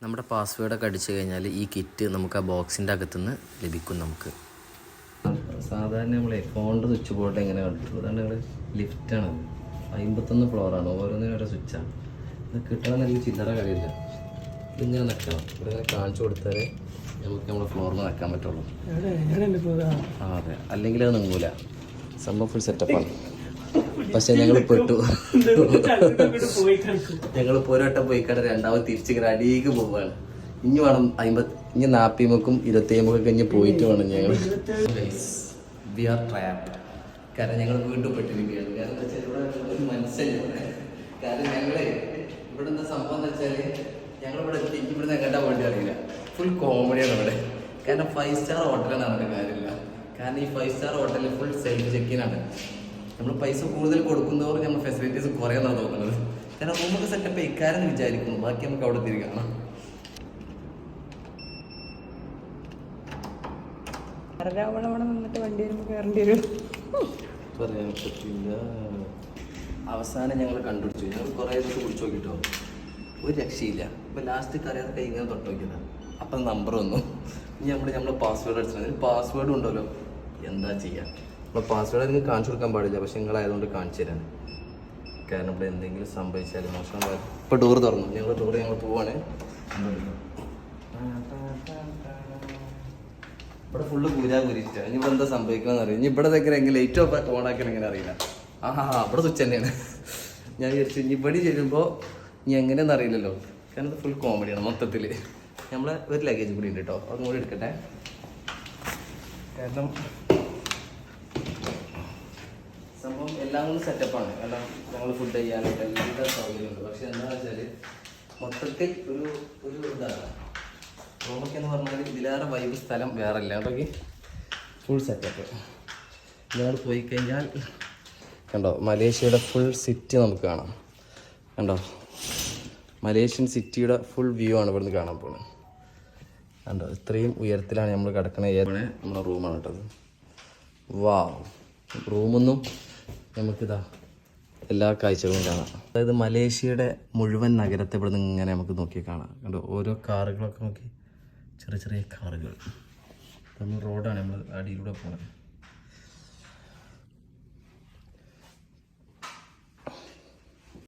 നമ്മുടെ പാസ്വേഡൊക്കെ അടിച്ചു കഴിഞ്ഞാൽ ഈ കിറ്റ് നമുക്ക് ആ ബോക്സിൻ്റെ അകത്തുനിന്ന് ലഭിക്കും. നമുക്ക് സാധാരണ നമ്മളെ ഫോണിൻ്റെ സ്വിച്ച് ബോർഡ് എങ്ങനെ കണ്ടിട്ടുള്ളൂ. അതാണ് ഞങ്ങൾ ലിഫ്റ്റാണ്, 51 ഫ്ലോറാണ്, ഓരോന്നിനും ഓരോ സ്വിച്ചാണ്. ഇത് കിട്ടണം നല്ല ചില്ലറ കളിയില്ല. ഇതിങ്ങനെ നിൽക്കണം, ഇവിടെ ഇങ്ങനെ കാണിച്ചു കൊടുത്താലേ നമുക്ക് നമ്മുടെ ഫ്ലോറിൽ നിൽക്കാൻ പറ്റുള്ളൂ. അതെ, അല്ലെങ്കിൽ അത് നീങ്ങൂല. സംഭവം ഫുൾ സെറ്റപ്പാണ്. പക്ഷെ ഞങ്ങൾ പെട്ടു. ഞങ്ങൾ പോരാട്ടം പോയി കണ്ട രണ്ടാമത് തിരിച്ചിങ്ങനെ അടിയിലേക്ക് പോവുകയാണ്. ഇനി വേണം 50, ഇനി 40 27 കഴിഞ്ഞ് പോയിട്ട് വേണം ഞങ്ങൾ. We are trapped. കാരണം ഞങ്ങൾ വീണ്ടും പെട്ടിരിക്കുകയാണ്. കാരണം എന്താ വെച്ചാൽ ഇവിടെ ഒരു മനസ്സില്ല. കാരണം ഞങ്ങളെ ഇവിടെ എന്താ സംഭവം എന്ന് വെച്ചാൽ ഞങ്ങളിവിടെ എത്തി, ഇവിടുന്ന് എങ്ങോട്ടാ വേണ്ടി അറിയില്ല. ഫുൾ കോമഡിയാണ് ഇവിടെ. കാരണം 5 സ്റ്റാർ ഹോട്ടലാണ് അവരുടെ കാര്യമില്ല. കാരണം ഈ 5 സ്റ്റാർ ഹോട്ടലിൽ ഫുൾ സെൽഫ് ചെക്കിനാണ്. നമ്മൾ പൈസ കൂടുതൽ കൊടുക്കുന്നതോറും നമ്മൾ ഫെസിലിറ്റീസ് കുറയാന്നാണ് തോന്നുന്നത്. കാരണം റൂമൊക്കെ സെറ്റപ്പ് ഇക്കാരെന്ന് വിചാരിക്കുന്നു, ബാക്കി നമുക്ക് അവിടെ തിരികെ കാണാം. പറയാൻ പറ്റില്ല. അവസാനം ഞങ്ങൾ കണ്ടുപിടിച്ചു. ഞങ്ങൾ കുറേ ദിവസം കുടിച്ചു നോക്കിട്ടോ, ഒരു രക്ഷയില്ല. ഇപ്പം ലാസ്റ്റ് കറിയാതെ കൈ ഇങ്ങനെ തൊട്ട് നോക്കിയതാണ്. അപ്പം നമ്പർ വന്നു. ഇനി നമ്മൾ പാസ്വേഡ് അടിച്ചത്, പാസ്വേഡ് ഉണ്ടല്ലോ, എന്താ ചെയ്യുക. നമ്മൾ പാസ്വേഡ് നിങ്ങൾക്ക് കാണിച്ചു കൊടുക്കാൻ പാടില്ല, പക്ഷെ നിങ്ങളായതുകൊണ്ട് കാണിച്ചു തരാൻ. കാരണം ഇവിടെ എന്തെങ്കിലും സംഭവിച്ചാൽ മോശം. ഇപ്പോൾ ടൂർ തുറന്നു, ഞങ്ങൾ പോവാണ്. ഇവിടെ ഫുള്ള് കുരിച്ച. ഇനിയിപ്പോൾ എന്താ സംഭവിക്കണമെന്ന് അറിയാം. ഇനി ഇവിടെ దగ్గర എങ്ങനെ ലൈറ്റ് ഓണാക്കാൻ എങ്ങനെ അറിയില്ല. ഇവിടെ സ്വിച്ച് തന്നെയാണ്. ഞാൻ വിചാരിച്ചു ഇനി ഇവിടെ ചെല്ലുമ്പോൾ ഇനി എങ്ങനെയെന്ന് അറിയില്ലല്ലോ. കാരണം ഇത് ഫുൾ കോമഡിയാണ് മൊത്തത്തിൽ. നമ്മളെ ഒരു ലഗേജ് കൂടി ഉണ്ട് കേട്ടോ, അതും കൂടി എടുക്കട്ടെ. കാരണം സംഭവം എല്ലാം കൊണ്ട് സെറ്റപ്പാണ്. എല്ലാം ഞങ്ങൾ ഫുഡ് ചെയ്യാനായിട്ട് എല്ലാ സൗകര്യമുണ്ട്. പക്ഷെ എന്താണെന്ന് വെച്ചാൽ മൊത്തത്തിൽ ഒരു ഇതാണ് റൂമൊക്കെ എന്ന് പറഞ്ഞാൽ ഇതിലേറെ വൈബ് സ്ഥലം വേറെ ഇല്ല. അതൊക്കെ ഫുൾ സെറ്റപ്പ്. ഞങ്ങൾ പോയി കഴിഞ്ഞാൽ കണ്ടോ മലേഷ്യയുടെ ഫുൾ സിറ്റി നമുക്ക് കാണാം. കണ്ടോ മലേഷ്യൻ സിറ്റിയുടെ ഫുൾ വ്യൂ ആണ് ഇവിടുന്ന് കാണാൻ പോകുന്നത്. കണ്ടോ ഇത്രയും ഉയരത്തിലാണ് നമ്മൾ കിടക്കുന്നത്. നമ്മളെ റൂമാണ് കേട്ടത്. വാ റൂമൊന്നും നമുക്കിതാ എല്ലാ കാഴ്ചകളും കാണാം. അതായത് മലേഷ്യയുടെ മുഴുവൻ നഗരത്തെ ഇവിടെ നിന്ന് ഇങ്ങനെ നമുക്ക് നോക്കി കാണാം. കണ്ടോ ഓരോ കാറുകളൊക്കെ നോക്കി, ചെറിയ ചെറിയ കാറുകൾ. നമ്മൾ റോഡാണ് നമ്മൾ അടിയിലൂടെ പോകുന്നത്.